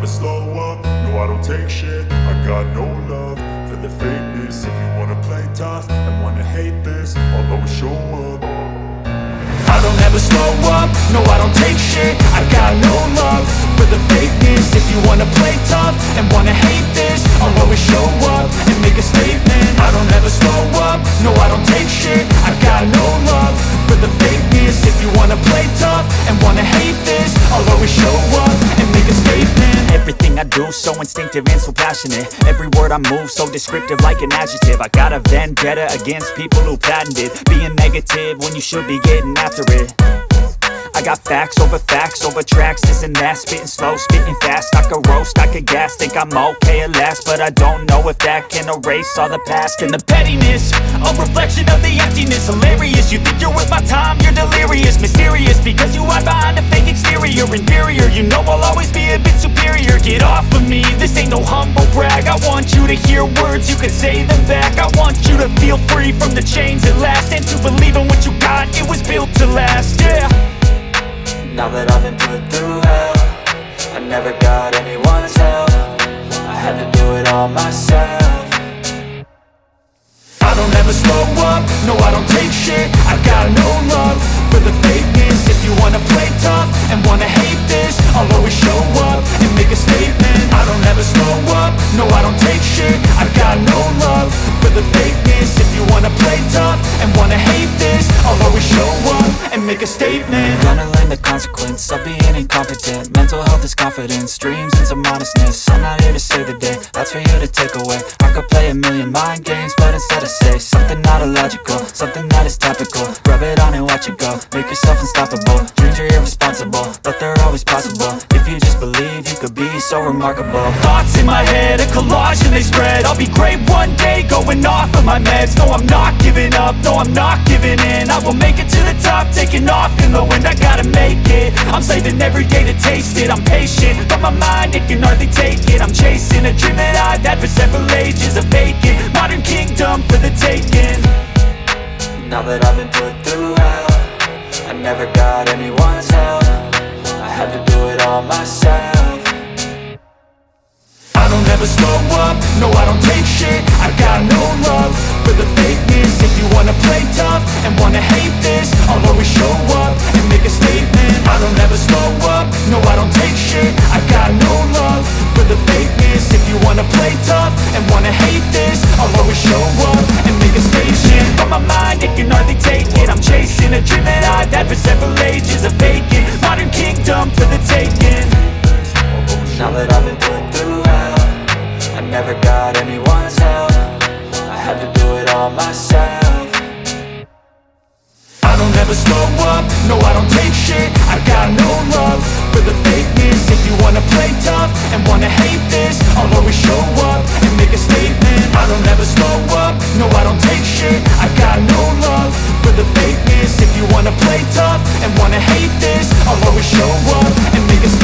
slow up, no I don't take shit. I got no love for the fakeness. If you wanna play tough and wanna hate this, I'll always show up. I don't ever slow up, no I don't take shit. I got no love for the fakeness. If you wanna play tough and wanna hate this, I'll always show up and make a statement. I don't ever slow up, no I don't take shit. I got no love for the fakeness. If you wanna play tough and wanna hate this, I'll always show up and make a statement. Everything I do so instinctive and so passionate. Every word I move so descriptive like an adjective. I got a vendetta against people who patented being negative when you should be getting after it. I got facts over tracks, this and that. Spitting slow, spitting fast, I could roast, I could gas. Think I'm okay at last, but I don't know if that can erase all the past. And the pettiness, a reflection of the emptiness. Hilarious, you think you're worth my time, you're delirious. Mysterious, because you hide behind a fake exterior. Inferior, you know I'll always be a bit superior. Get off of me, this ain't no humble brag. I want you to hear words, you can say them back. I want you to feel free from the chains at last, and to believe in what you got, it was built to last, yeah. Now that I've been put through hell, I never got anyone's help. I had to do it all myself. I don't ever slow up, no I don't take shit. I got no love for the fakeness. If you wanna play tough and wanna hate this, I'll always show up and make a statement. I don't ever slow up, no I don't take shit. I got no love for the fakeness. If you wanna play tough and wanna hate this, I'll always show up and make a statement. Gonna learn the consequence of being incompetent. Mental health is confidence, dreams and some honestness. I'm not here to save the day, that's for you to take away. I could play a million mind games, but instead I say something not illogical, something that is topical. Rub it on and watch it go, make yourself unstoppable. Dreams are irresponsible, but they're always possible. If you just believe, you could be so remarkable. Thoughts in my head, a collage and they spread. I'll be great one day, going off of my meds. No, I'm not giving up, no, I'm not giving in. I will make it to the top, taking off in the wind. I gotta make it, I'm saving every day to taste it. I'm patient, but my mind, it can hardly take it. I'm chasing a dream that I've had for several ages. A vacant, modern kingdom for the taking. Now that I've been put through hell, I never got anyone's help. I had to do it all myself. I don't ever slow up, no I don't take shit. I got no love for the fakeness. If you wanna play tough and wanna hate this, I'll always show up and make a statement. I don't ever slow up, no I don't take shit. I got no love for the fakeness. If you wanna play tough and wanna hate this, I'll always show up and make a statement. But my mind, it can hardly take it. I'm chasing a dream that I've had for several ages. A vacant, modern kingdom for the taking. Now that I've been put through hell, I never got anyone's help. I had to do it all myself. I don't ever slow up, no I don't take shit. I got no love for the fakeness. If you wanna play tough and wanna hate this, I'll always show up and make a statement. I don't ever slow up, no I don't take shit. I got no love for the fakeness. If you wanna play tough and wanna hate this, I'll always show up